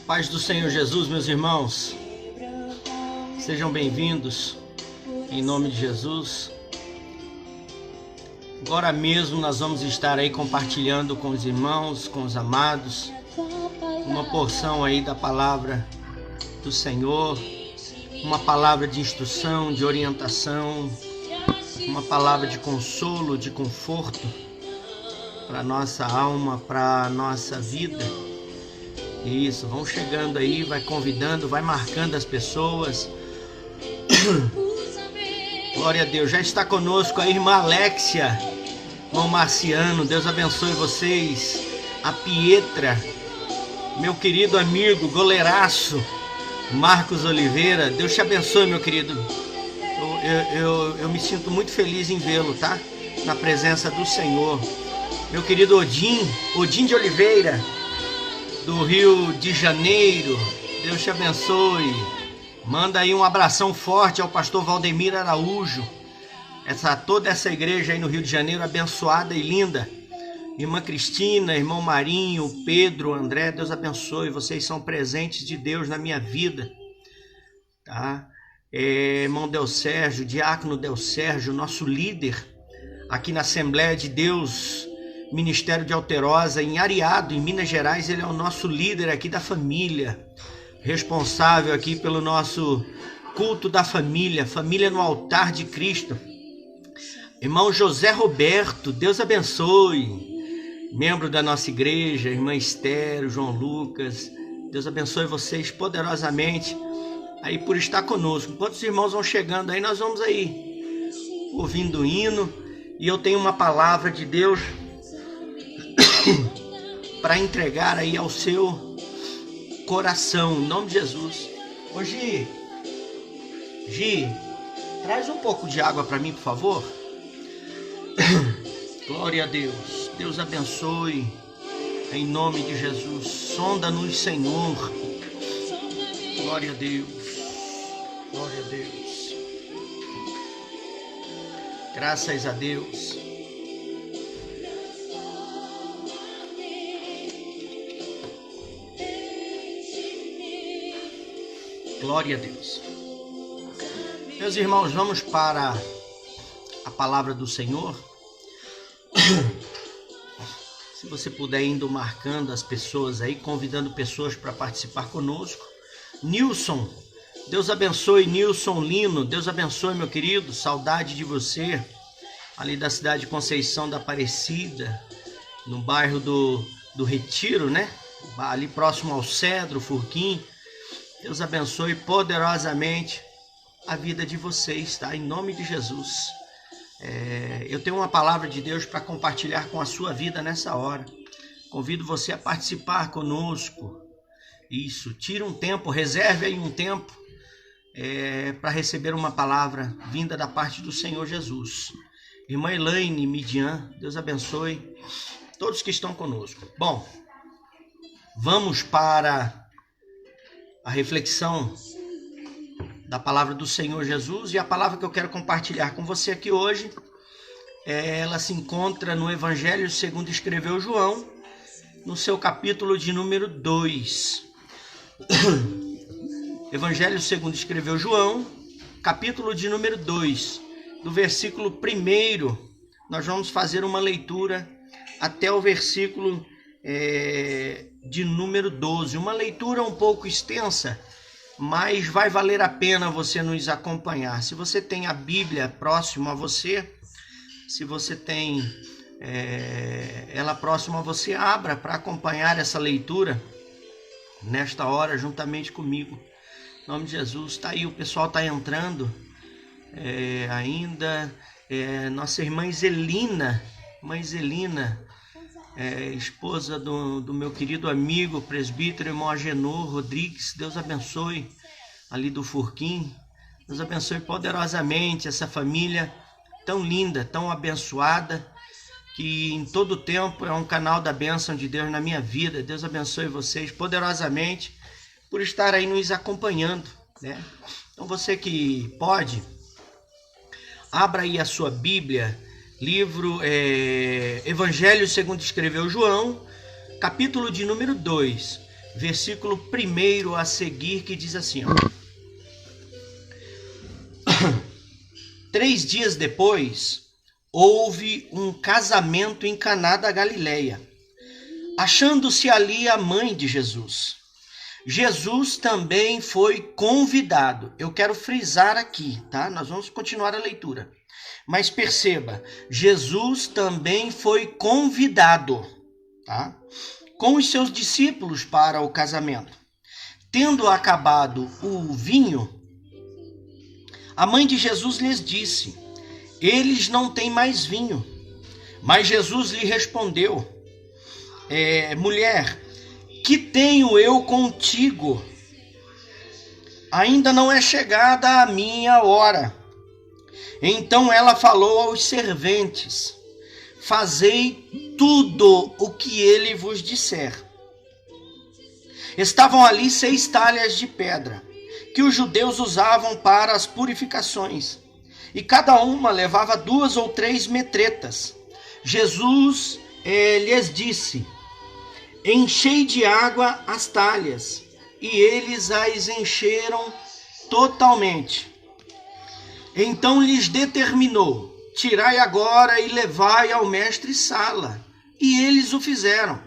Paz do Senhor Jesus, meus irmãos, sejam bem-vindos, em nome de Jesus. Agora mesmo nós vamos estar aí compartilhando com os irmãos, com os amados, uma porção aí da palavra do Senhor, uma palavra de instrução, de orientação, uma palavra de consolo, de conforto para a nossa alma, para a nossa vida. Isso, vão chegando aí, vai convidando, vai marcando as pessoas. Glória a Deus, já está conosco a irmã Alexia, irmão Marciano, Deus abençoe vocês. A Pietra, meu querido amigo, goleiraço, Marcos Oliveira, Deus te abençoe, meu querido. Eu me sinto muito feliz em vê-lo, tá? Na presença do Senhor. Meu querido Odin de Oliveira, do Rio de Janeiro, Deus te abençoe. Manda aí um abração forte ao pastor Valdemir Araújo, toda essa igreja aí no Rio de Janeiro, abençoada e linda. Irmã Cristina, irmão Marinho, Pedro, André, Deus abençoe, vocês são presentes de Deus na minha vida, tá? Irmão Del Sérgio, diácono Del Sérgio, nosso líder aqui na Assembleia de Deus, Ministério de Alterosa, em Areado, em Minas Gerais. Ele é o nosso líder aqui da família, responsável aqui pelo nosso culto da família, família no altar de Cristo. Irmão José Roberto, Deus abençoe, membro da nossa igreja, irmã Esther, João Lucas, Deus abençoe vocês poderosamente aí por estar conosco. Enquanto os irmãos vão chegando aí, nós vamos aí ouvindo o hino, e eu tenho uma palavra de Deus para entregar aí ao seu coração, em nome de Jesus. Ô Gi, traz um pouco de água para mim, por favor. Glória a Deus, Deus abençoe, em nome de Jesus. Sonda-nos, Senhor. Glória a Deus, glória a Deus. Graças a Deus. Glória a Deus. Meus irmãos, vamos para a palavra do Senhor. Se você puder indo marcando as pessoas aí, convidando pessoas para participar conosco. Nilson, Deus abençoe. Nilson Lino, Deus abençoe, meu querido, saudade de você, ali da cidade de Conceição da Aparecida, no bairro do Retiro, né? Ali próximo ao Cedro, Furquim. Deus abençoe poderosamente a vida de vocês, tá? Em nome de Jesus. Eu tenho uma palavra de Deus para compartilhar com a sua vida nessa hora. Convido você a participar conosco. Isso, tire um tempo, reserve aí um tempo para receber uma palavra vinda da parte do Senhor Jesus. Irmã Elaine Midian, Deus abençoe todos que estão conosco. Bom, vamos para a reflexão da palavra do Senhor Jesus, e a palavra que eu quero compartilhar com você aqui hoje, ela se encontra no Evangelho segundo escreveu João, no seu capítulo de número 2. Evangelho segundo escreveu João, capítulo de número 2, do versículo 1, nós vamos fazer uma leitura até o versículo de número 12, uma leitura um pouco extensa, mas vai valer a pena você nos acompanhar. Se você tem a Bíblia próximo a você, se você tem ela próxima a você, abra para acompanhar essa leitura nesta hora juntamente comigo. Em nome de Jesus. Está aí, o pessoal está entrando ainda. Nossa irmã Zelina, esposa do meu querido amigo, presbítero, irmão Agenor Rodrigues, Deus abençoe. ali do Furquim. Deus abençoe poderosamente essa família tão linda, tão abençoada, que em todo tempo é um canal da bênção de Deus na minha vida. Deus abençoe vocês poderosamente por estar aí nos acompanhando, né? Então você que pode, abra aí a sua Bíblia, livro Evangelho segundo escreveu João, capítulo de número 2, versículo 1 a seguir, que diz assim, ó. 3 dias depois, houve um casamento em Caná da Galileia, achando-se ali a mãe de Jesus. Jesus também foi convidado. Eu quero frisar aqui, tá? Nós vamos continuar a leitura. Mas perceba, Jesus também foi convidado, tá? Com os seus discípulos para o casamento. Tendo acabado o vinho, a mãe de Jesus lhes disse: eles não têm mais vinho. Mas Jesus lhe respondeu: mulher, que tenho eu contigo? Ainda não é chegada a minha hora. Então ela falou aos serventes: fazei tudo o que ele vos disser. Estavam ali 6 talhas de pedra, que os judeus usavam para as purificações, e cada uma levava 2 ou 3 metretas. Jesus lhes disse: enchei de água as talhas, e eles as encheram totalmente. Então lhes determinou: tirai agora e levai ao mestre-sala. E eles o fizeram.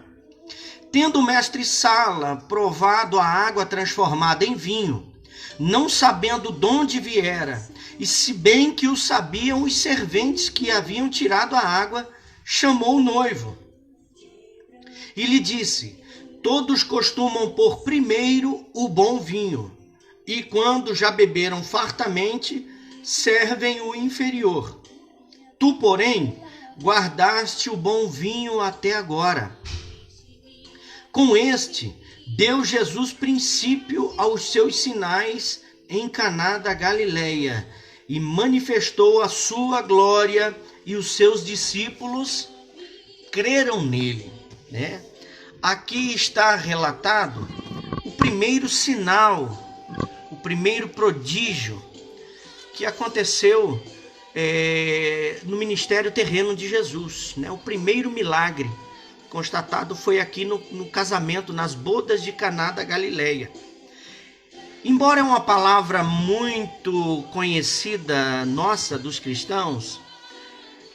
Tendo o mestre-sala provado a água transformada em vinho, não sabendo de onde viera, e se bem que o sabiam os serventes que haviam tirado a água, chamou o noivo e lhe disse: todos costumam pôr primeiro o bom vinho, e quando já beberam fartamente, servem o inferior. Tu, porém, guardaste o bom vinho até agora. Com este, deu Jesus princípio aos seus sinais em Caná da Galileia, e manifestou a sua glória, e os seus discípulos creram nele, né? Aqui está relatado o primeiro sinal, o primeiro prodígio que aconteceu no ministério terreno de Jesus, né? O primeiro milagre constatado foi aqui no casamento, nas bodas de Caná da Galileia. Embora é uma palavra muito conhecida nossa, dos cristãos,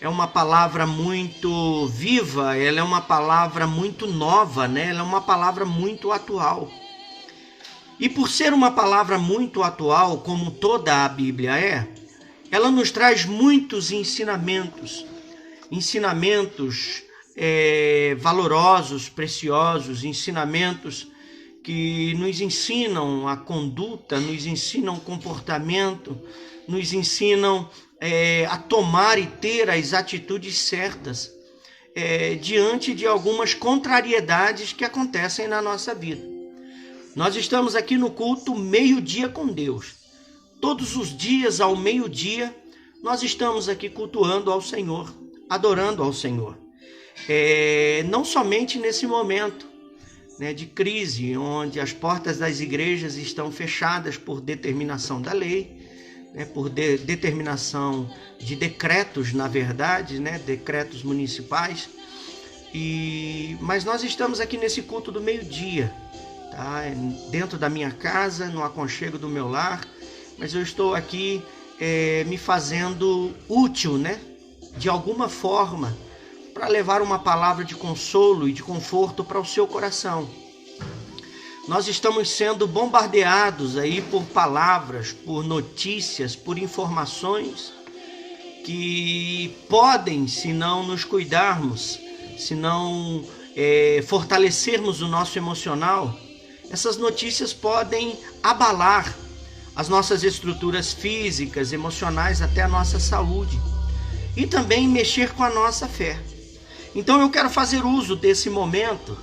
é uma palavra muito viva, ela é uma palavra muito nova, né? Ela é uma palavra muito atual. E por ser uma palavra muito atual, como toda a Bíblia ela nos traz muitos ensinamentos valorosos, preciosos, ensinamentos que nos ensinam a conduta, nos ensinam o comportamento, nos ensinam a tomar e ter as atitudes certas diante de algumas contrariedades que acontecem na nossa vida. Nós estamos aqui no culto meio-dia com Deus. Todos os dias ao meio-dia nós estamos aqui cultuando ao Senhor, adorando ao Senhor. Não somente nesse momento, né, de crise, onde as portas das igrejas estão fechadas por determinação da lei, né, por determinação de decretos, na verdade, né, decretos municipais, mas nós estamos aqui nesse culto do meio-dia, tá? Dentro da minha casa, no aconchego do meu lar, mas eu estou aqui me fazendo útil, né, de alguma forma, para levar uma palavra de consolo e de conforto para o seu coração. Nós estamos sendo bombardeados aí por palavras, por notícias, por informações que podem, se não nos cuidarmos, se não fortalecermos o nosso emocional, essas notícias podem abalar as nossas estruturas físicas, emocionais, até a nossa saúde, e também mexer com a nossa fé. Então eu quero fazer uso desse momento,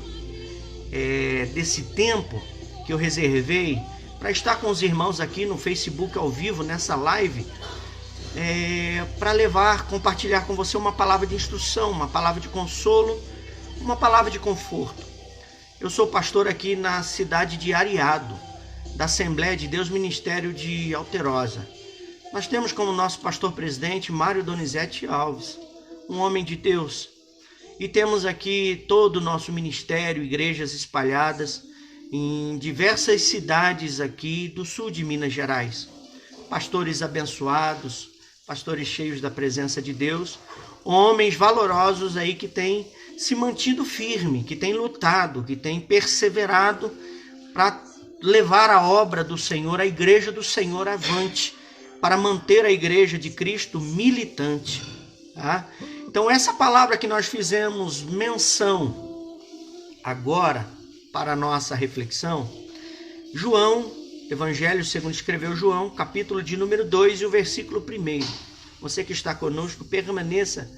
desse tempo que eu reservei para estar com os irmãos aqui no Facebook ao vivo, nessa live, para compartilhar com você uma palavra de instrução, uma palavra de consolo, uma palavra de conforto. Eu sou pastor aqui na cidade de Areado, da Assembleia de Deus Ministério de Alterosa. Nós temos como nosso pastor-presidente Mário Donizete Alves, um homem de Deus. E temos aqui todo o nosso ministério, igrejas espalhadas em diversas cidades aqui do sul de Minas Gerais. Pastores abençoados, pastores cheios da presença de Deus, homens valorosos aí que têm se mantido firme, que têm lutado, que têm perseverado para levar a obra do Senhor, a igreja do Senhor avante, para manter a igreja de Cristo militante. Tá? Então essa palavra que nós fizemos menção agora para a nossa reflexão, João, Evangelho segundo escreveu João, capítulo de número 2 e o versículo 1. Você que está conosco, permaneça,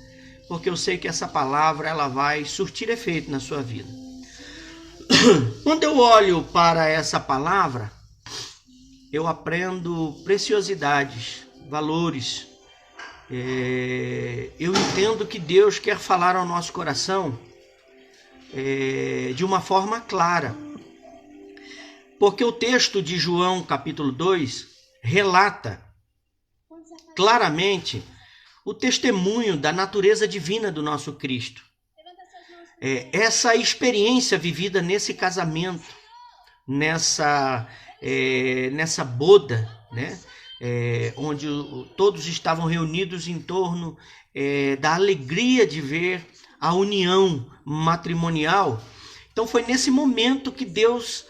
porque eu sei que essa palavra ela vai surtir efeito na sua vida. Quando eu olho para essa palavra, eu aprendo preciosidades, valores. Eu entendo que Deus quer falar ao nosso coração de uma forma clara. Porque o texto de João, capítulo 2, relata claramente o testemunho da natureza divina do nosso Cristo. Essa experiência vivida nesse casamento, nessa boda, né? Onde todos estavam reunidos em torno da alegria de ver a união matrimonial. Então foi nesse momento que Deus,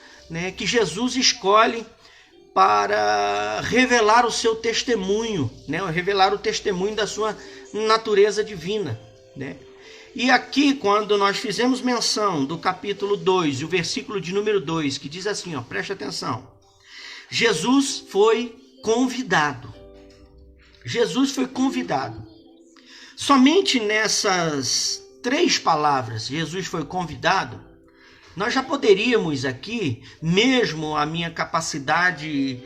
que Jesus escolhe para revelar o seu testemunho, revelar o testemunho da sua natureza divina, né? E aqui, quando nós fizemos menção do capítulo 2, o versículo de número 2, que diz assim, preste atenção. Jesus foi convidado. Jesus foi convidado. Somente nessas 3 palavras, Jesus foi convidado, nós já poderíamos aqui, mesmo a minha capacidade,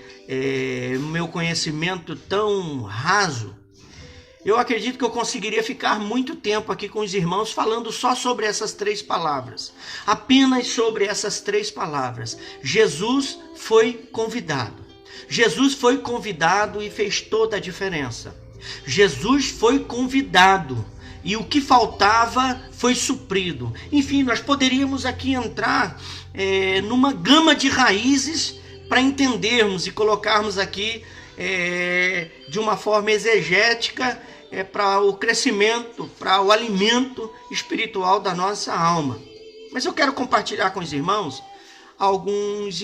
meu conhecimento tão raso, eu acredito que eu conseguiria ficar muito tempo aqui com os irmãos falando só sobre essas 3 palavras. Apenas sobre essas 3 palavras. Jesus foi convidado. Jesus foi convidado e fez toda a diferença. Jesus foi convidado e o que faltava foi suprido. Enfim, nós poderíamos aqui entrar numa gama de raízes para entendermos e colocarmos aqui de uma forma exegética para o crescimento, para o alimento espiritual da nossa alma. Mas eu quero compartilhar com os irmãos alguns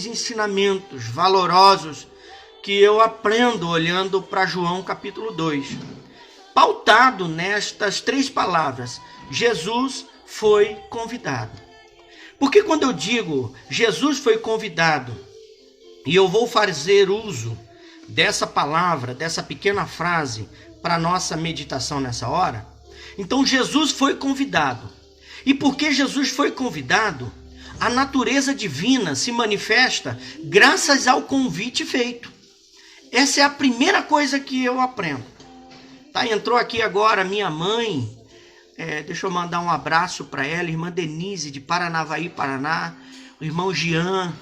ensinamentos valorosos que eu aprendo olhando para João capítulo 2. Pautado nestas 3 palavras, Jesus foi convidado. Porque quando eu digo Jesus foi convidado, e eu vou fazer uso dessa palavra, dessa pequena frase, para a nossa meditação nessa hora, então Jesus foi convidado. E porque Jesus foi convidado, a natureza divina se manifesta graças ao convite feito. Essa é a primeira coisa que eu aprendo. Tá, entrou aqui agora minha mãe, deixa eu mandar um abraço para ela, irmã Denise de Paranavaí, Paraná, o irmão Jean,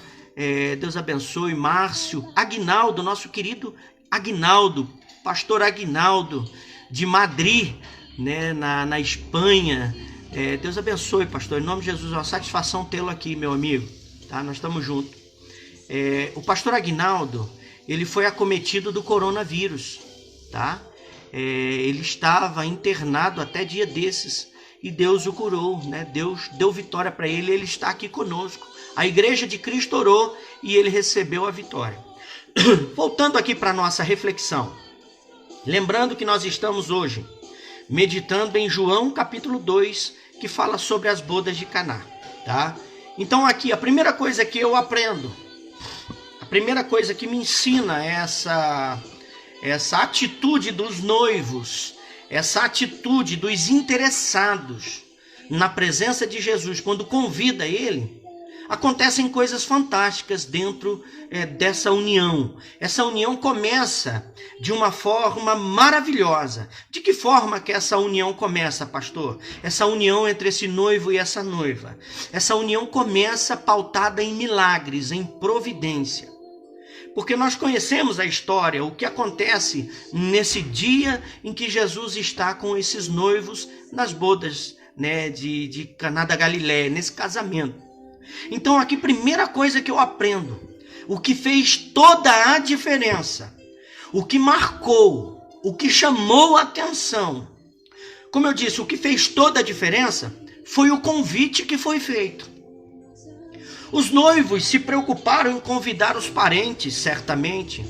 Deus abençoe, Márcio, Aguinaldo, nosso querido Aguinaldo, pastor Aguinaldo de Madrid, na Espanha. Deus abençoe, pastor, em nome de Jesus, é uma satisfação tê-lo aqui, meu amigo, tá? Nós estamos juntos. O pastor Aguinaldo, ele foi acometido do coronavírus, tá? Ele estava internado até dia desses e Deus o curou, né? Deus deu vitória para ele, ele está aqui conosco. A igreja de Cristo orou e ele recebeu a vitória. Voltando aqui para a nossa reflexão, lembrando que nós estamos hoje meditando em João capítulo 2, que fala sobre as bodas de Caná, tá? Então aqui, a primeira coisa que eu aprendo, a primeira coisa que me ensina essa atitude dos noivos, essa atitude dos interessados na presença de Jesus, quando convida ele, acontecem coisas fantásticas dentro dessa união. Essa união começa de uma forma maravilhosa. De que forma que essa união começa, pastor? Essa união entre esse noivo e essa noiva. Essa união começa pautada em milagres, em providência. Porque nós conhecemos a história, o que acontece nesse dia em que Jesus está com esses noivos nas bodas, né, de Caná da Galileia, nesse casamento. Então aqui, primeira coisa que eu aprendo, o que fez toda a diferença, o que marcou, o que chamou a atenção, como eu disse, o que fez toda a diferença foi o convite que foi feito. Os noivos se preocuparam em convidar os parentes, certamente,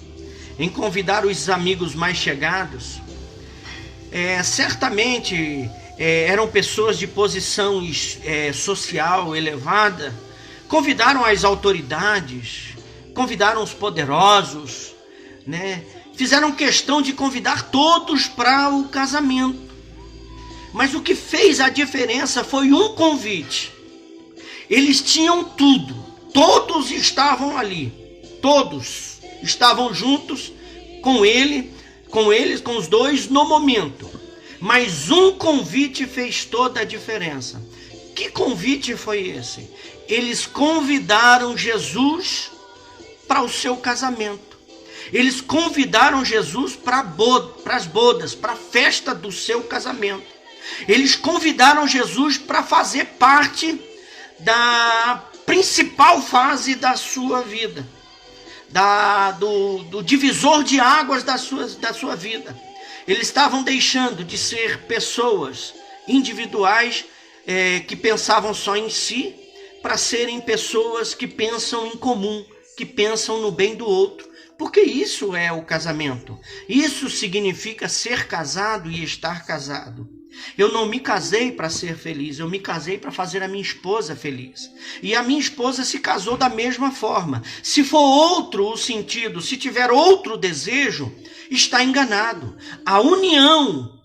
em convidar os amigos mais chegados. Certamente eram pessoas de posição social elevada. Convidaram as autoridades, convidaram os poderosos, né? Fizeram questão de convidar todos para o casamento. Mas o que fez a diferença foi um convite. Eles tinham tudo, todos estavam ali, todos estavam juntos com com os dois no momento. Mas um convite fez toda a diferença. Que convite foi esse? Eles convidaram Jesus para o seu casamento. Eles convidaram Jesus para as bodas, para a festa do seu casamento. Eles convidaram Jesus para fazer parte da principal fase da sua vida, do divisor de águas da sua vida. Eles estavam deixando de ser pessoas individuais que pensavam só em si, para serem pessoas que pensam em comum, que pensam no bem do outro. Porque isso é o casamento. Isso significa ser casado e estar casado. Eu não me casei para ser feliz, eu me casei para fazer a minha esposa feliz. E a minha esposa se casou da mesma forma. Se for outro o sentido, se tiver outro desejo, está enganado. A união,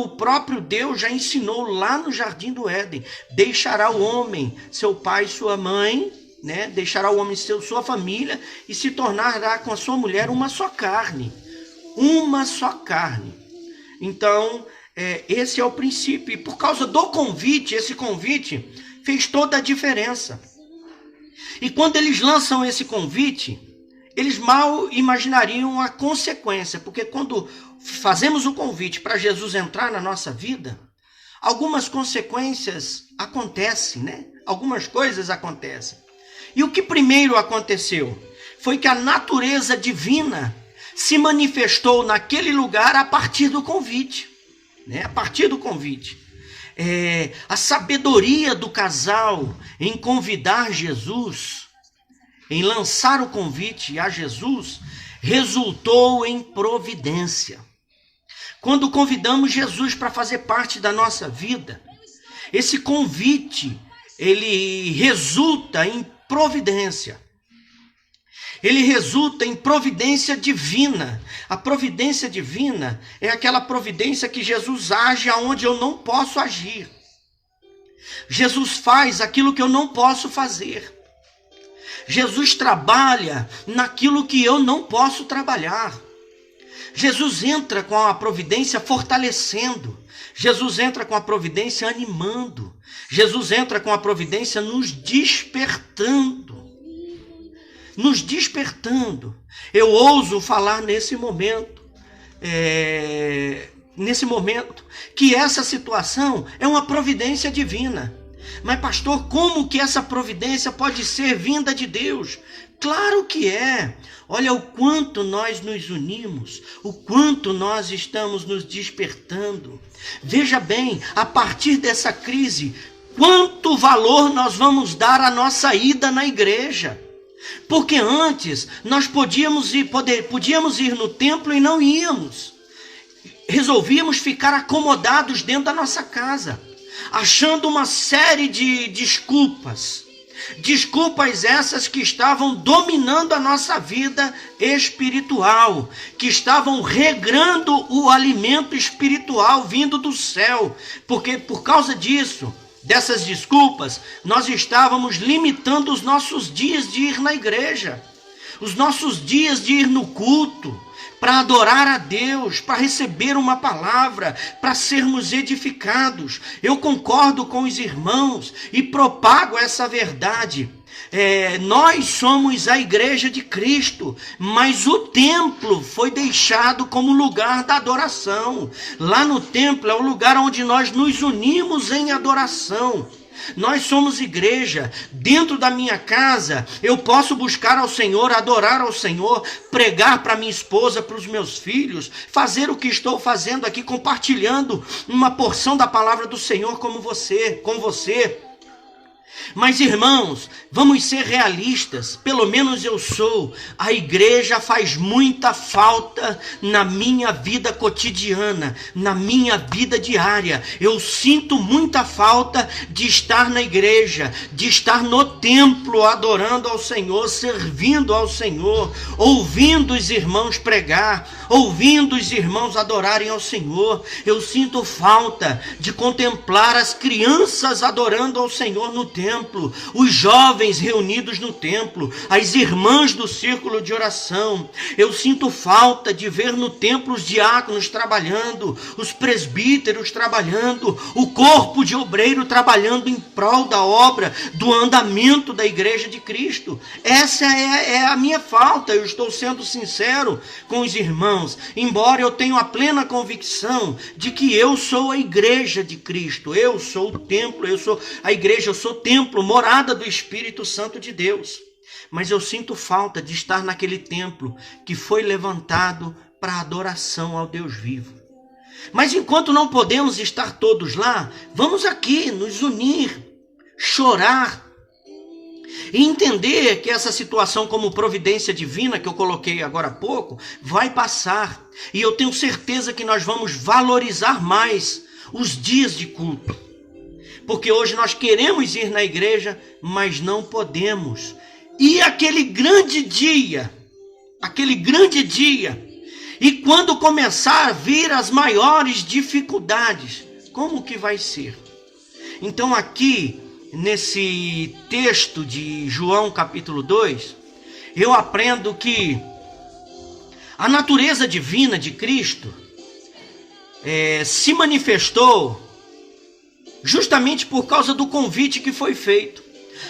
o próprio Deus já ensinou lá no Jardim do Éden. Deixará o homem, seu pai e sua mãe, né? Deixará o homem sua família e se tornará com a sua mulher uma só carne. Uma só carne. Então, esse é o princípio. E por causa do convite, esse convite fez toda a diferença. E quando eles lançam esse convite, eles mal imaginariam a consequência. Porque quando fazemos o convite para Jesus entrar na nossa vida, algumas consequências acontecem, né? Algumas coisas acontecem. E o que primeiro aconteceu foi que a natureza divina se manifestou naquele lugar a partir do convite. Né? A partir do convite. A sabedoria do casal em convidar Jesus, em lançar o convite a Jesus, resultou em providência. Quando convidamos Jesus para fazer parte da nossa vida, esse convite, ele resulta em providência. Ele resulta em providência divina. A providência divina é aquela providência que Jesus age aonde eu não posso agir. Jesus faz aquilo que eu não posso fazer. Jesus trabalha naquilo que eu não posso trabalhar. Jesus entra com a providência fortalecendo. Jesus entra com a providência animando. Jesus entra com a providência nos despertando. Nos despertando. Eu ouso falar nesse momento, que essa situação é uma providência divina. Mas pastor, como que essa providência pode ser vinda de Deus? Claro que é. Olha o quanto nós nos unimos, o quanto nós estamos nos despertando. Veja bem, a partir dessa crise, quanto valor nós vamos dar à nossa ida na igreja. Porque antes nós podíamos ir no templo e não íamos. Resolvíamos ficar acomodados dentro da nossa casa, achando uma série de desculpas. Desculpas essas que estavam dominando a nossa vida espiritual, que estavam regrando o alimento espiritual vindo do céu. Porque por causa disso, dessas desculpas, nós estávamos limitando os nossos dias de ir na igreja, os nossos dias de ir no culto, para adorar a Deus, para receber uma palavra, para sermos edificados. Eu concordo com os irmãos e propago essa verdade. Nós somos a igreja de Cristo, mas o templo foi deixado como lugar da adoração. Lá no templo é o lugar onde nós nos unimos em adoração. Nós somos igreja. Dentro da minha casa eu posso buscar ao Senhor, adorar ao Senhor, pregar para minha esposa, para os meus filhos, fazer o que estou fazendo aqui, compartilhando uma porção da palavra do Senhor com você. Mas, irmãos, vamos ser realistas, pelo menos eu sou. A igreja faz muita falta na minha vida cotidiana, na minha vida diária. Eu sinto muita falta de estar na igreja, de estar no templo adorando ao Senhor, servindo ao Senhor, ouvindo os irmãos pregar, ouvindo os irmãos adorarem ao Senhor. Eu sinto falta de contemplar as crianças adorando ao Senhor no templo, os jovens reunidos no templo, as irmãs do círculo de oração. Eu sinto falta de ver no templo os diáconos trabalhando, os presbíteros trabalhando, o corpo de obreiro trabalhando em prol da obra, do andamento da igreja de Cristo. Essa é a minha falta. Eu estou sendo sincero com os irmãos, embora eu tenha a plena convicção de que eu sou a igreja de Cristo, eu sou o templo, eu sou a igreja, eu sou templo, morada do Espírito Santo de Deus. Mas eu sinto falta de estar naquele templo que foi levantado para adoração ao Deus vivo. Mas enquanto não podemos estar todos lá, vamos aqui nos unir, chorar e entender que essa situação, como providência divina que eu coloquei agora há pouco, vai passar. E eu tenho certeza que nós vamos valorizar mais os dias de culto. Porque hoje nós queremos ir na igreja, mas não podemos. E aquele grande dia, e quando começar a vir as maiores dificuldades, como que vai ser? Então aqui, nesse texto de João capítulo 2, eu aprendo que a natureza divina de Cristo se manifestou justamente por causa do convite que foi feito.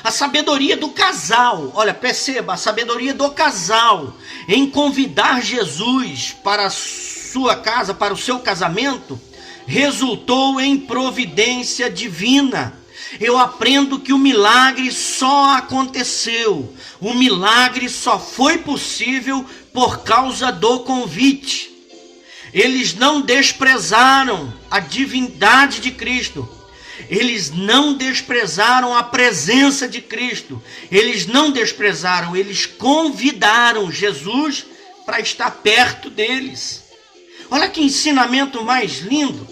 A sabedoria do casal, olha, perceba, a sabedoria do casal em convidar Jesus para a sua casa, para o seu casamento, resultou em providência divina. Eu aprendo que o milagre só aconteceu, o milagre só foi possível por causa do convite. Eles não desprezaram a divindade de Cristo. Eles não desprezaram a presença de Cristo. Eles não desprezaram, eles convidaram Jesus para estar perto deles. Olha que ensinamento mais lindo.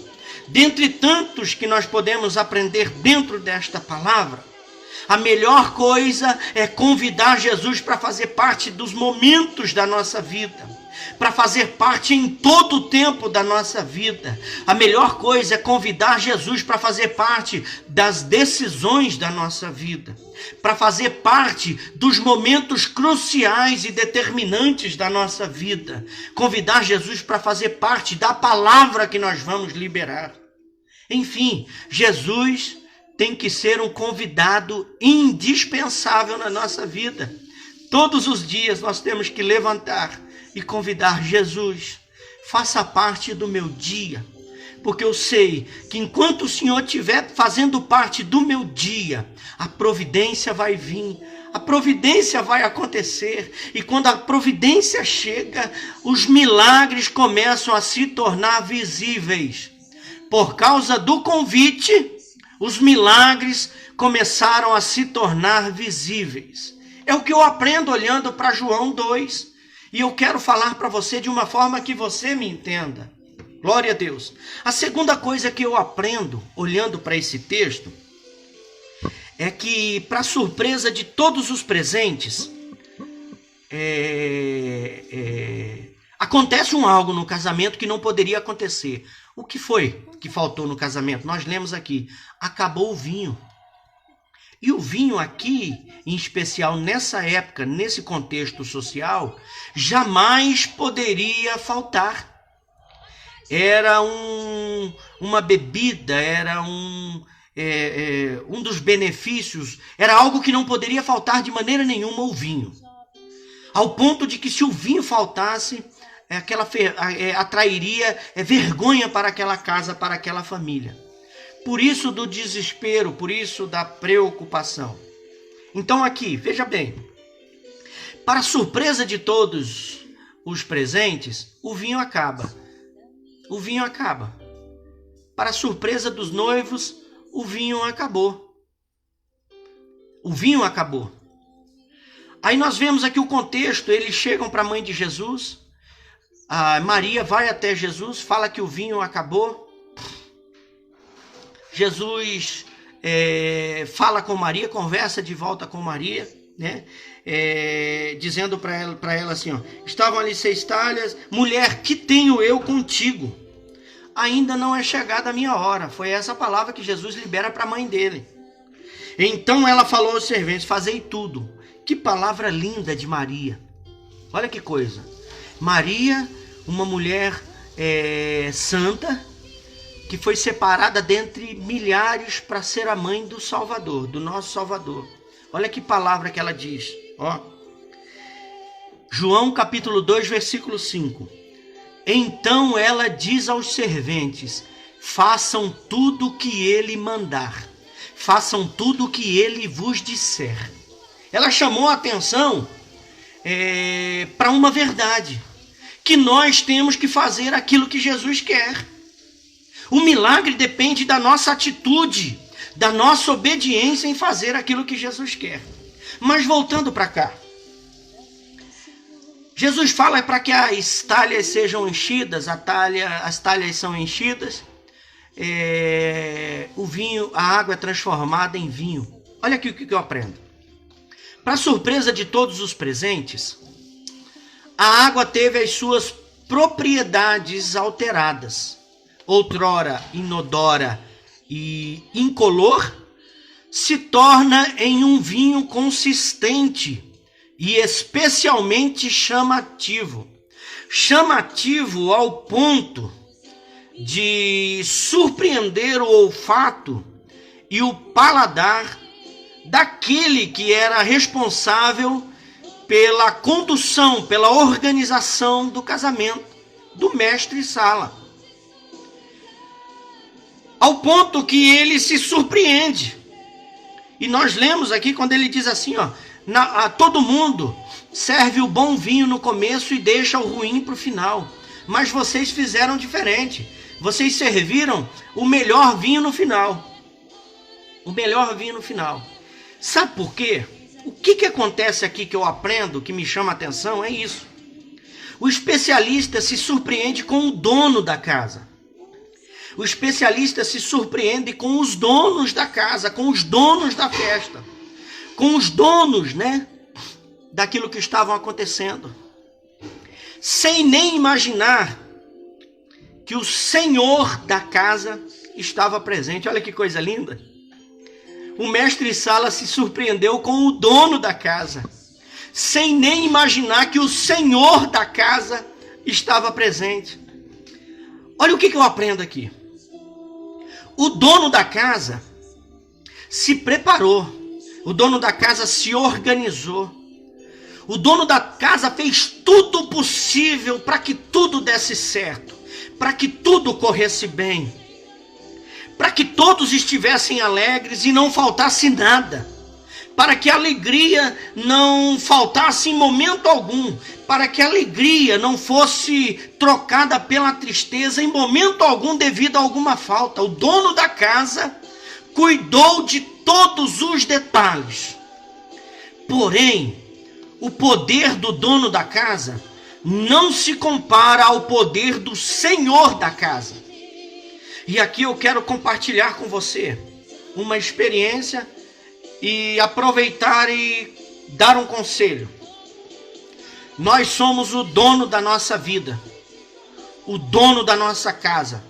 Dentre tantos que nós podemos aprender dentro desta palavra, a melhor coisa é convidar Jesus para fazer parte dos momentos da nossa vida, para fazer parte em todo o tempo da nossa vida. A melhor coisa é convidar Jesus para fazer parte das decisões da nossa vida, para fazer parte dos momentos cruciais e determinantes da nossa vida. Convidar Jesus para fazer parte da palavra que nós vamos liberar. Enfim, Jesus tem que ser um convidado indispensável na nossa vida. Todos os dias nós temos que levantar e convidar Jesus. Faça parte do meu dia, porque eu sei que enquanto o Senhor estiver fazendo parte do meu dia, a providência vai vir, a providência vai acontecer. E quando a providência chega, os milagres começam a se tornar visíveis. Por causa do convite, os milagres começaram a se tornar visíveis. É o que eu aprendo olhando para João 2. E eu quero falar para você de uma forma que você me entenda. Glória a Deus. A segunda coisa que eu aprendo olhando para esse texto é que, para surpresa de todos os presentes, acontece algo no casamento que não poderia acontecer. O que foi que faltou no casamento? Nós lemos aqui, acabou o vinho. E o vinho aqui, em especial nessa época, nesse contexto social, jamais poderia faltar. Era uma bebida, era um dos benefícios, era algo que não poderia faltar de maneira nenhuma, o vinho. Ao ponto de que se o vinho faltasse, atrairia vergonha para aquela casa, para aquela família. Por isso do desespero, por isso da preocupação. Então aqui, veja bem, para surpresa de todos os presentes, o vinho acaba. O vinho acaba. Para surpresa dos noivos, o vinho acabou. O vinho acabou. Aí nós vemos aqui o contexto, eles chegam para a mãe de Jesus, a Maria vai até Jesus, fala que o vinho acabou. Jesus fala com Maria, conversa de volta com Maria, né? Dizendo para ela assim, ó, estavam ali 6 talhas, mulher, que tenho eu contigo? Ainda não é chegada a minha hora. Foi essa palavra que Jesus libera para a mãe dele. Então ela falou aos serventes, fazei tudo. Que palavra linda de Maria. Olha que coisa. Maria, uma mulher santa, que foi separada dentre milhares para ser a mãe do Salvador, do nosso Salvador. Olha que palavra que ela diz. Ó. João capítulo 2, versículo 5. Então ela diz aos serventes, façam tudo o que ele mandar. Façam tudo o que ele vos disser. Ela chamou a atenção para uma verdade. Que nós temos que fazer aquilo que Jesus quer. O milagre depende da nossa atitude, da nossa obediência em fazer aquilo que Jesus quer. Mas voltando para cá. Jesus fala para que as talhas sejam enchidas, as talhas são enchidas, o vinho, a água é transformada em vinho. Olha aqui o que eu aprendo. Para surpresa de todos os presentes, a água teve as suas propriedades alteradas. Outrora inodora e incolor, se torna em um vinho consistente e especialmente chamativo. Chamativo ao ponto de surpreender o olfato e o paladar daquele que era responsável pela condução, pela organização do casamento, do mestre-sala. Ao ponto que ele se surpreende. E nós lemos aqui quando ele diz assim, ó, a todo mundo serve o bom vinho no começo e deixa o ruim para o final. Mas vocês fizeram diferente. Vocês serviram o melhor vinho no final. O melhor vinho no final. Sabe por quê? O que acontece aqui que eu aprendo, que me chama a atenção, é isso. O especialista se surpreende com o dono da casa. O especialista se surpreende com os donos da casa, com os donos da festa, com os donos, né, daquilo que estavam acontecendo. Sem nem imaginar que o senhor da casa estava presente. Olha que coisa linda. O mestre-sala se surpreendeu com o dono da casa, sem nem imaginar que o senhor da casa estava presente. Olha o que eu aprendo aqui. O dono da casa se preparou, o dono da casa se organizou, o dono da casa fez tudo o possível para que tudo desse certo, para que tudo corresse bem, para que todos estivessem alegres e não faltasse nada, para que a alegria não faltasse em momento algum, para que a alegria não fosse trocada pela tristeza em momento algum devido a alguma falta. O dono da casa cuidou de todos os detalhes. Porém, o poder do dono da casa não se compara ao poder do senhor da casa. E aqui eu quero compartilhar com você uma experiência e aproveitar e dar um conselho. Nós somos o dono da nossa vida, o dono da nossa casa.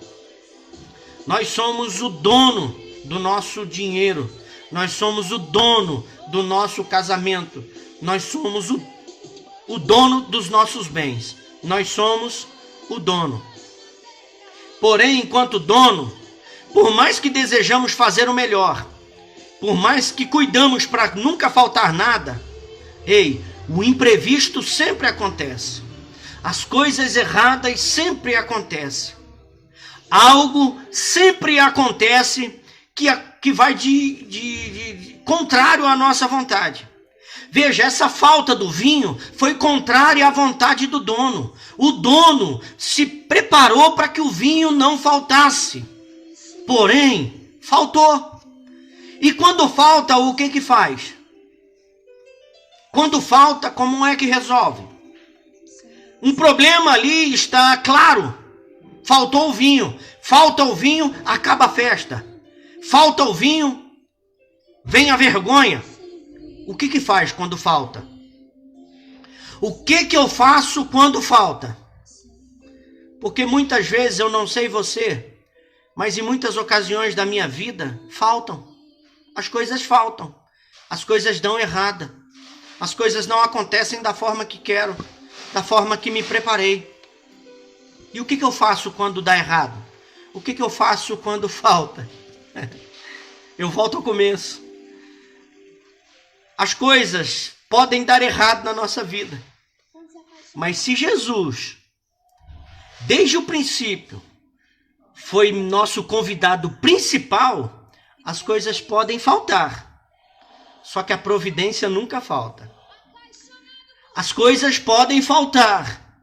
Nós somos o dono do nosso dinheiro. Nós somos o dono do nosso casamento. Nós somos o dono dos nossos bens. Nós somos o dono. Porém, enquanto dono, por mais que desejamos fazer o melhor, por mais que cuidamos para nunca faltar nada, o imprevisto sempre acontece. As coisas erradas sempre acontecem. Algo sempre acontece que vai de contrário à nossa vontade. Veja, essa falta do vinho foi contrária à vontade do dono. O dono se preparou para que o vinho não faltasse. Porém, faltou. E quando falta, o que faz? Quando falta, como é que resolve? Um problema ali está claro. Faltou o vinho. Falta o vinho, acaba a festa. Falta o vinho, vem a vergonha. O que faz quando falta? O que eu faço quando falta? Porque muitas vezes, eu não sei você, mas em muitas ocasiões da minha vida, faltam. As coisas faltam. As coisas dão errada. As coisas não acontecem da forma que quero, da forma que me preparei. E o que eu faço quando dá errado? O que eu faço quando falta? Eu volto ao começo. As coisas podem dar errado na nossa vida. Mas se Jesus, desde o princípio, foi nosso convidado principal, as coisas podem faltar. Só que a providência nunca falta. As coisas podem faltar,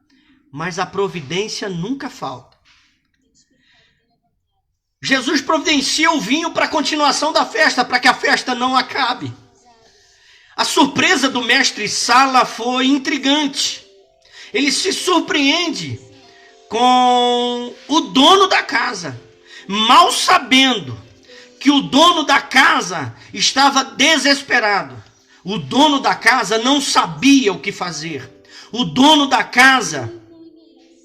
mas a providência nunca falta. Jesus providencia o vinho para a continuação da festa, para que a festa não acabe. A surpresa do mestre Sala foi intrigante. Ele se surpreende com o dono da casa, mal sabendo que o dono da casa estava desesperado. O dono da casa não sabia o que fazer. O dono da casa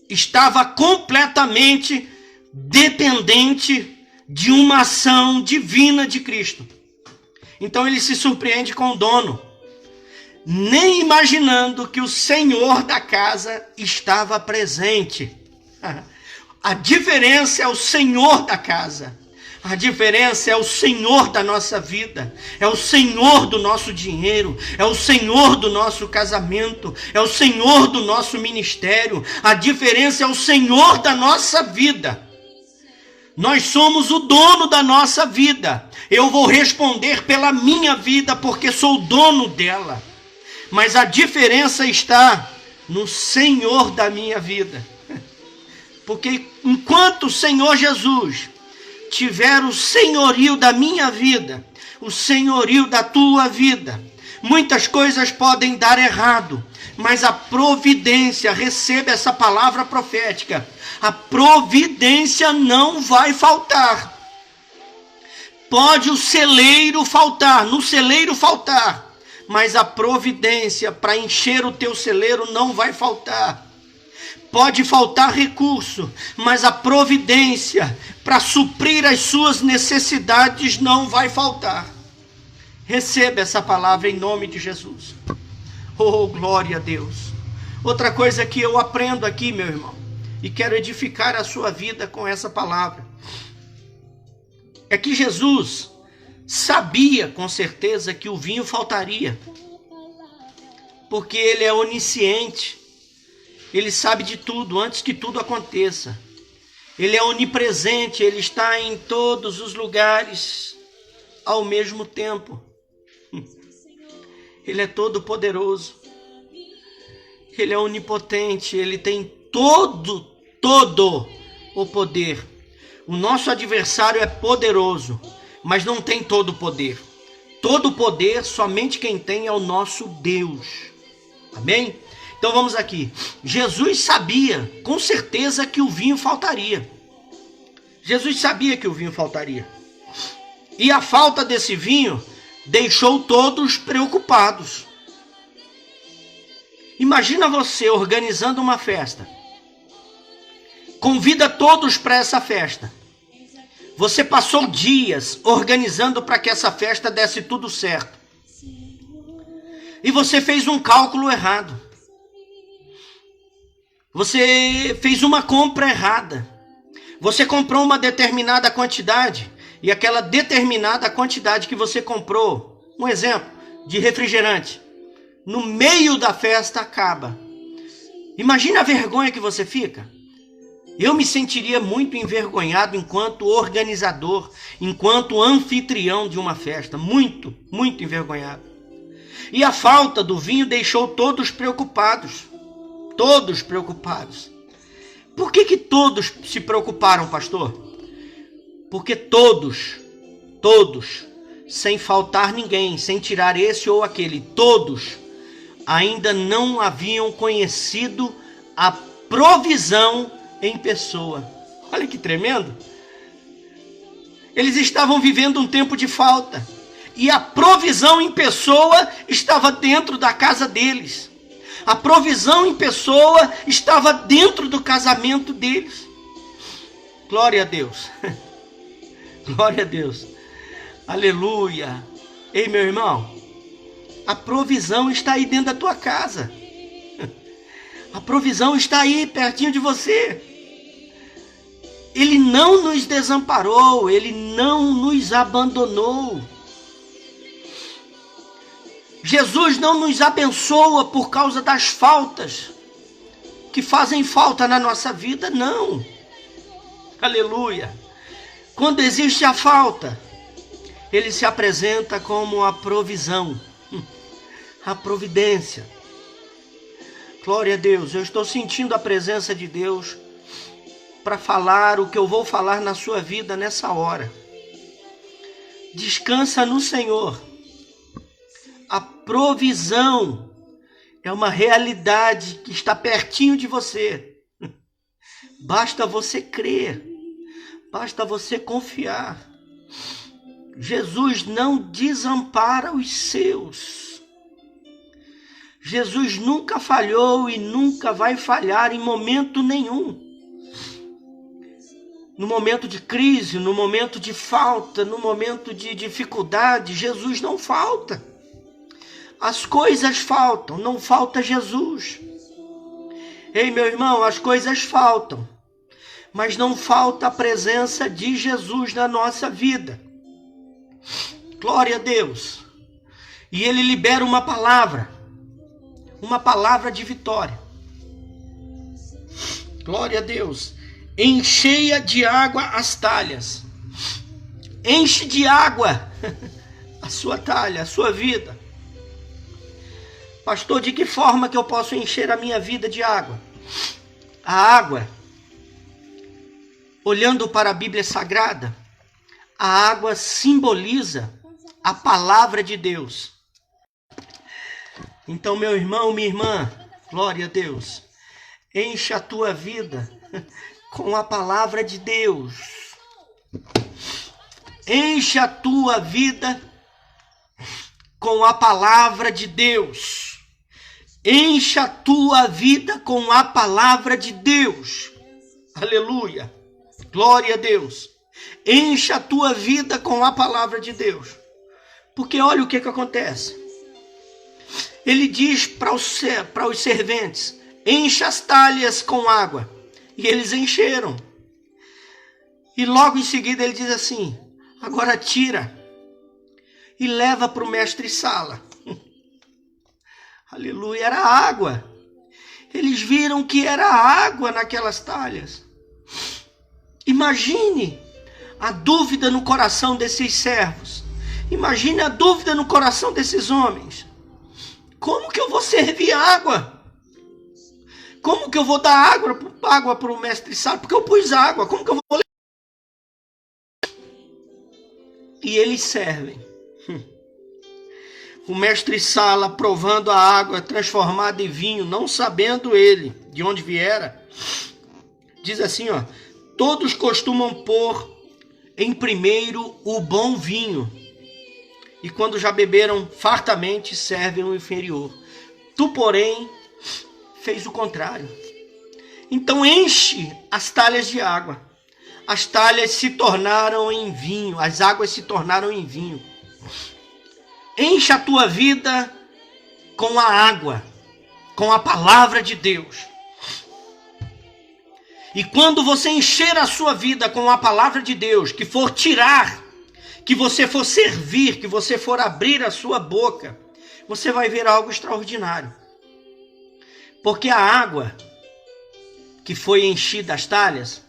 estava completamente dependente de uma ação divina de Cristo. Então ele se surpreende com o dono, nem imaginando que o Senhor da casa estava presente. A diferença é o Senhor da casa. A diferença é o Senhor da nossa vida, é o Senhor do nosso dinheiro, é o Senhor do nosso casamento, é o Senhor do nosso ministério. A diferença é o Senhor da nossa vida. Nós somos o dono da nossa vida. Eu vou responder pela minha vida porque sou o dono dela. Mas a diferença está no Senhor da minha vida. Porque enquanto o Senhor Jesus tiver o senhorio da minha vida, o senhorio da tua vida, muitas coisas podem dar errado, mas a providência, receba essa palavra profética, a providência não vai faltar. Pode o celeiro faltar, no celeiro faltar, mas a providência para encher o teu celeiro não vai faltar. Pode faltar recurso, mas a providência para suprir as suas necessidades não vai faltar. Receba essa palavra em nome de Jesus. Oh, glória a Deus. Outra coisa que eu aprendo aqui, meu irmão, e quero edificar a sua vida com essa palavra, é que Jesus sabia com certeza que o vinho faltaria, porque ele é onisciente. Ele sabe de tudo antes que tudo aconteça. Ele é onipresente, ele está em todos os lugares ao mesmo tempo. Ele é todo poderoso. Ele é onipotente, ele tem todo o poder. O nosso adversário é poderoso, mas não tem todo o poder. Todo o poder somente quem tem é o nosso Deus. Amém? Então vamos aqui. Jesus sabia com certeza que o vinho faltaria. Jesus sabia que o vinho faltaria. E a falta desse vinho deixou todos preocupados. Imagina você organizando uma festa. Convida todos para essa festa. Você passou dias organizando para que essa festa desse tudo certo. E você fez um cálculo errado. Você fez uma compra errada. Você comprou uma determinada quantidade. E aquela determinada quantidade que você comprou, um exemplo, de refrigerante, no meio da festa acaba. Imagina a vergonha que você fica. Eu me sentiria muito envergonhado enquanto organizador, enquanto anfitrião de uma festa. Muito, muito envergonhado. E a falta do vinho deixou todos preocupados. Todos preocupados. Por que todos se preocuparam, pastor? Porque todos, sem faltar ninguém, sem tirar esse ou aquele, todos ainda não haviam conhecido a provisão em pessoa. Olha que tremendo. Eles estavam vivendo um tempo de falta. E a provisão em pessoa estava dentro da casa deles. A provisão em pessoa estava dentro do casamento deles. Glória a Deus. Glória a Deus. Aleluia. Ei, meu irmão, a provisão está aí dentro da tua casa. A provisão está aí pertinho de você. Ele não nos desamparou, ele não nos abandonou. Jesus não nos abençoa por causa das faltas que fazem falta na nossa vida, não. Aleluia. Quando existe a falta, ele se apresenta como a provisão, a providência. Glória a Deus, eu estou sentindo a presença de Deus para falar o que eu vou falar na sua vida nessa hora. Descansa no Senhor. A provisão é uma realidade que está pertinho de você. Basta você crer. Basta você confiar. Jesus não desampara os seus. Jesus nunca falhou e nunca vai falhar em momento nenhum. No momento de crise, no momento de falta, no momento de dificuldade, Jesus não falta. As coisas faltam, não falta Jesus. Ei, meu irmão, as coisas faltam, mas não falta a presença de Jesus na nossa vida. Glória a Deus. E ele libera uma palavra de vitória. Glória a Deus. Encheia de água as talhas. Enche de água a sua talha, a sua vida. Pastor, de que forma que eu posso encher a minha vida de água? A água, olhando para a Bíblia Sagrada, a água simboliza a palavra de Deus. Então, meu irmão, minha irmã, glória a Deus, enche a tua vida com a palavra de Deus. Enche a tua vida com a palavra de Deus. Enche a tua vida com a palavra de Deus. Aleluia. Glória a Deus. Enche a tua vida com a palavra de Deus. Porque olha o que acontece. Ele diz para os serventes, enche as talhas com água. E eles encheram. E logo em seguida ele diz assim, agora tira e leva para o mestre-sala. Aleluia, era água. Eles viram que era água naquelas talhas. Imagine a dúvida no coração desses servos. Imagine a dúvida no coração desses homens. Como que eu vou servir água? Como que eu vou dar água para o mestre-sala? Porque eu pus água. Como que eu vou... E eles servem. O mestre-sala provando a água transformada em vinho, não sabendo ele de onde viera. Diz assim, ó. Todos costumam pôr em primeiro o bom vinho. E quando já beberam fartamente, servem o inferior. Tu, porém, fez o contrário. Então enche as talhas de água. as talhas se tornaram em vinho, as águas se tornaram em vinho. Encha a tua vida com a água, com a palavra de Deus. E quando você encher a sua vida com a palavra de Deus, que for tirar, que você for servir, que você for abrir a sua boca, você vai ver algo extraordinário. Porque a água que foi enchida as talhas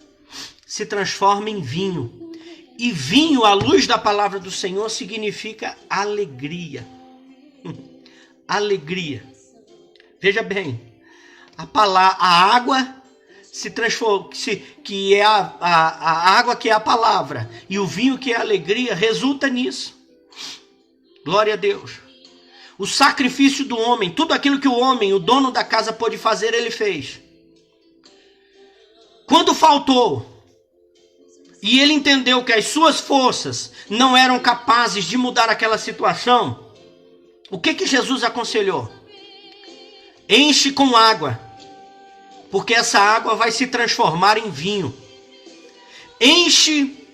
se transforma em vinho. E vinho, à luz da palavra do Senhor, significa alegria. Alegria. Veja bem, a água se transforma, que é a água que é a palavra, e o vinho que é a alegria, resulta nisso. Glória a Deus. O sacrifício do homem, tudo aquilo que o homem, o dono da casa, pôde fazer, ele fez. Quando faltou, e ele entendeu que as suas forças não eram capazes de mudar aquela situação, o que Jesus aconselhou? Enche com água, porque essa água vai se transformar em vinho. Enche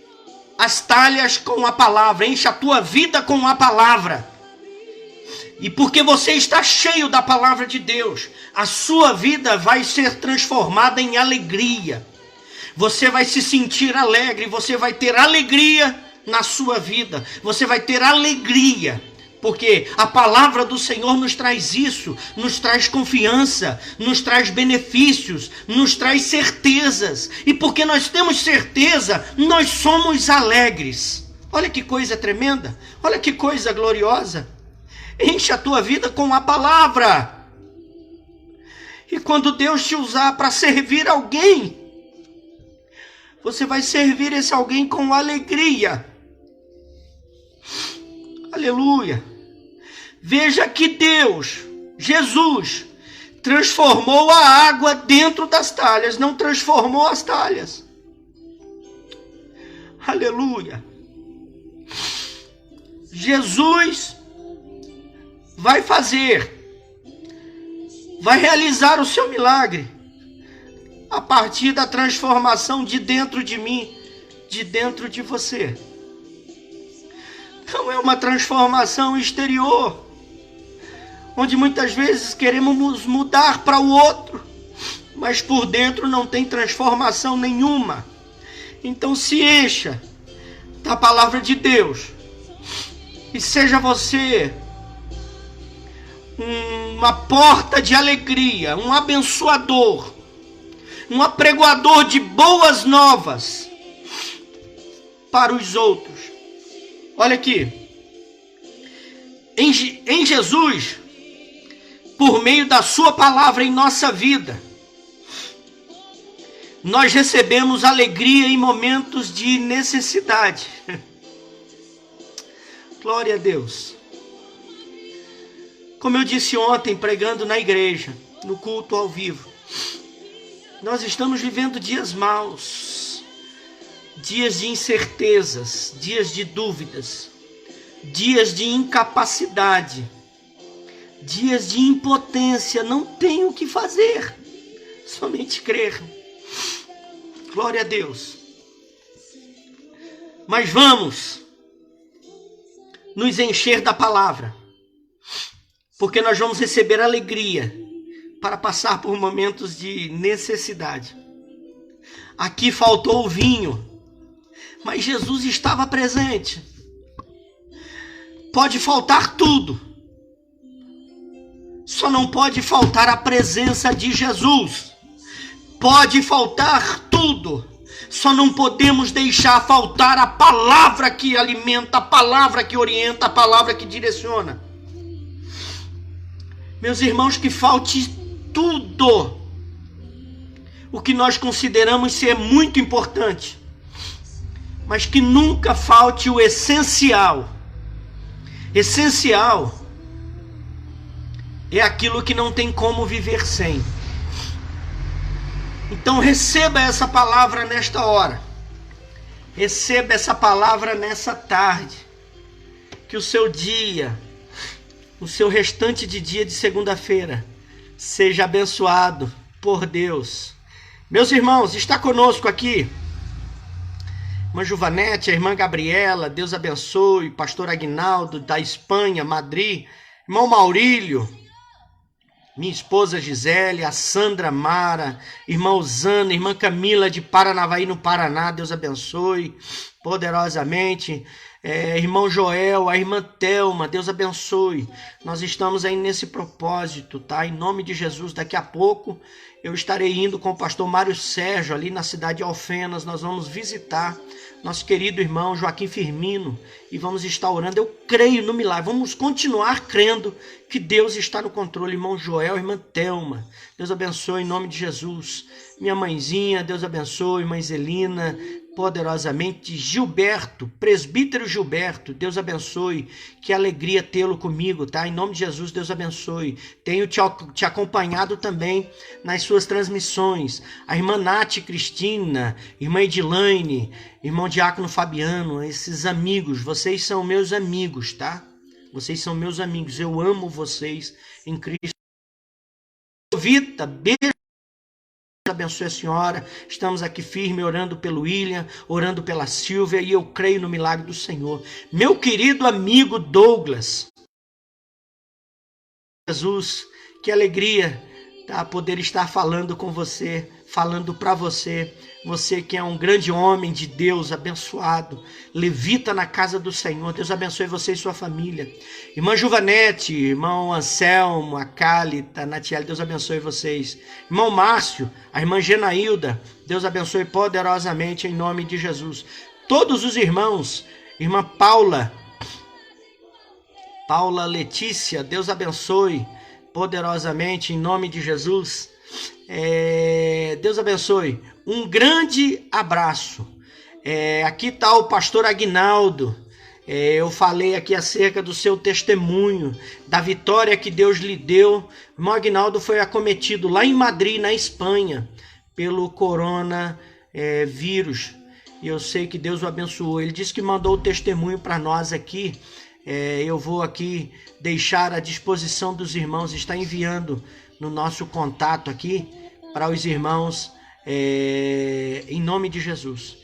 as talhas com a palavra, enche a tua vida com a palavra. E porque você está cheio da palavra de Deus, a sua vida vai ser transformada em alegria. Você vai se sentir alegre, você vai ter alegria na sua vida. Você vai ter alegria, porque a palavra do Senhor nos traz isso, nos traz confiança, nos traz benefícios, nos traz certezas. E porque nós temos certeza, nós somos alegres. Olha que coisa tremenda, olha que coisa gloriosa. Enche a tua vida com a palavra. E quando Deus te usar para servir alguém, você vai servir esse alguém com alegria. Aleluia. Veja que Deus, Jesus, transformou a água dentro das talhas, não transformou as talhas. Aleluia. Jesus vai realizar o seu milagre a partir da transformação de dentro de mim, de dentro de você. Não é uma transformação exterior, onde muitas vezes queremos mudar para o outro, mas por dentro não tem transformação nenhuma. Então se encha da palavra de Deus e seja você uma porta de alegria, um abençoador, um apregoador de boas novas para os outros. Olha aqui, em Jesus, por meio da sua palavra em nossa vida, nós recebemos alegria em momentos de necessidade. Glória a Deus. Como eu disse ontem, pregando na igreja, no culto ao vivo, nós estamos vivendo dias maus, dias de incertezas, dias de dúvidas, dias de incapacidade, dias de impotência. Não tem o que fazer, somente crer. Glória a Deus. Mas vamos nos encher da palavra, porque nós vamos receber alegria para passar por momentos de necessidade. Aqui faltou o vinho, mas Jesus estava presente. Pode faltar tudo, só não pode faltar a presença de Jesus. Pode faltar tudo, só não podemos deixar faltar a palavra que alimenta, a palavra que orienta, a palavra que direciona. Meus irmãos, que falte tudo o que nós consideramos ser muito importante, mas que nunca falte o essencial. Essencial é aquilo que não tem como viver sem. Então receba essa palavra nesta hora, receba essa palavra nessa tarde, que o seu dia, o seu restante de dia de segunda-feira seja abençoado por Deus. Meus irmãos, está conosco aqui Irmã Juvanete, a irmã Gabriela, Deus abençoe. Pastor Aguinaldo, da Espanha, Madrid. Irmão Maurílio, minha esposa Gisele, a Sandra Mara, irmã Osana, irmã Camila de Paranavaí, no Paraná, Deus abençoe poderosamente. Irmão Joel, a irmã Thelma, Deus abençoe. Nós estamos aí nesse propósito, tá? Em nome de Jesus, daqui a pouco eu estarei indo com o pastor Mário Sérgio ali na cidade de Alfenas. Nós vamos visitar nosso querido irmão Joaquim Firmino e vamos estar orando. Eu creio no milagre, vamos continuar crendo que Deus está no controle. Irmão Joel, irmã Thelma, Deus abençoe em nome de Jesus. Minha mãezinha, Deus abençoe, mãe Zelina, poderosamente. Gilberto, presbítero Gilberto, Deus abençoe, que alegria tê-lo comigo, tá? Em nome de Jesus, Deus abençoe. Tenho te acompanhado também nas suas transmissões. A irmã Nath Cristina, irmã Edilane, irmão Diácono Fabiano, esses amigos, vocês são meus amigos, tá? Vocês são meus amigos, eu amo vocês em Cristo. Vita, beijo. Abençoe a senhora, estamos aqui firme orando pelo William, orando pela Silvia e eu creio no milagre do Senhor. Meu querido amigo Douglas, Jesus, que alegria, tá, poder estar falando com você, falando para você, você que é um grande homem de Deus, abençoado, levita na casa do Senhor. Deus abençoe você e sua família. Irmã Juvanete, irmão Anselmo, a Cálita, a Natiele, Deus abençoe vocês. Irmão Márcio, a irmã Genailda, Deus abençoe poderosamente em nome de Jesus. Todos os irmãos, irmã Paula Letícia, Deus abençoe poderosamente em nome de Jesus. Deus abençoe. Um grande abraço. Aqui está o pastor Aguinaldo. Eu falei aqui acerca do seu testemunho, da vitória que Deus lhe deu. O irmão Aguinaldo foi acometido lá em Madrid, na Espanha, pelo coronavírus. E eu sei que Deus o abençoou. Ele disse que mandou o testemunho para nós aqui. Eu vou aqui deixar à disposição dos irmãos. Está enviando no nosso contato aqui para os irmãos, em nome de Jesus.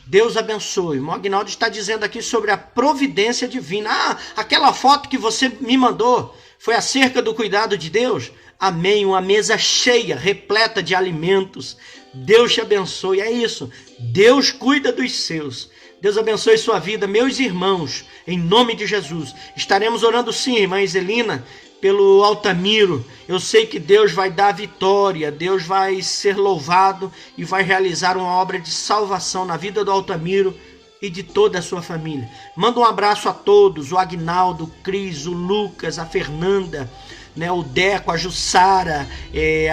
Deus abençoe. O Aguinaldo está dizendo aqui sobre a providência divina. Aquela foto que você me mandou foi acerca do cuidado de Deus? Amém. Uma mesa cheia, repleta de alimentos. Deus te abençoe. É isso. Deus cuida dos seus. Deus abençoe sua vida, meus irmãos, em nome de Jesus. Estaremos orando sim, irmã Zelina, pelo Altamiro. Eu sei que Deus vai dar vitória, Deus vai ser louvado e vai realizar uma obra de salvação na vida do Altamiro e de toda a sua família. Manda um abraço a todos, o Aguinaldo, o Cris, o Lucas, a Fernanda, o Deco, a Jussara,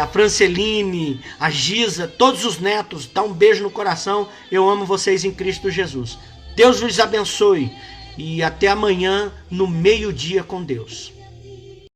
a Franceline, a Giza, todos os netos. Dá um beijo no coração. Eu amo vocês em Cristo Jesus. Deus os abençoe e até amanhã no meio-dia com Deus.